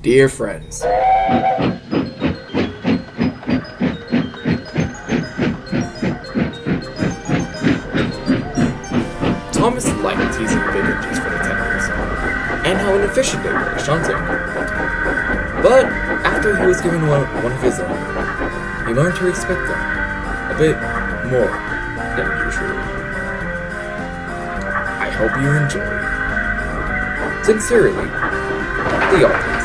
Dear friends, Thomas liked teasing big engines for the tenders, and how inefficient they were at shunting. But after he was given one of his own, he learned to respect them a bit more than usual. I hope you enjoy. Sincerely, the audience.